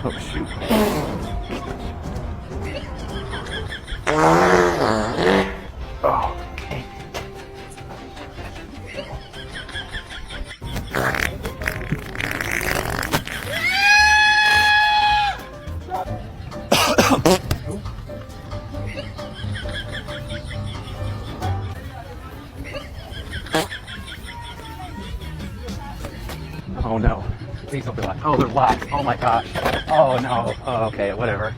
Oh shoot. Oh, okay. Oh no. Please don't be locked. Oh, they're locked. Oh my gosh. Oh no. Oh, okay, whatever.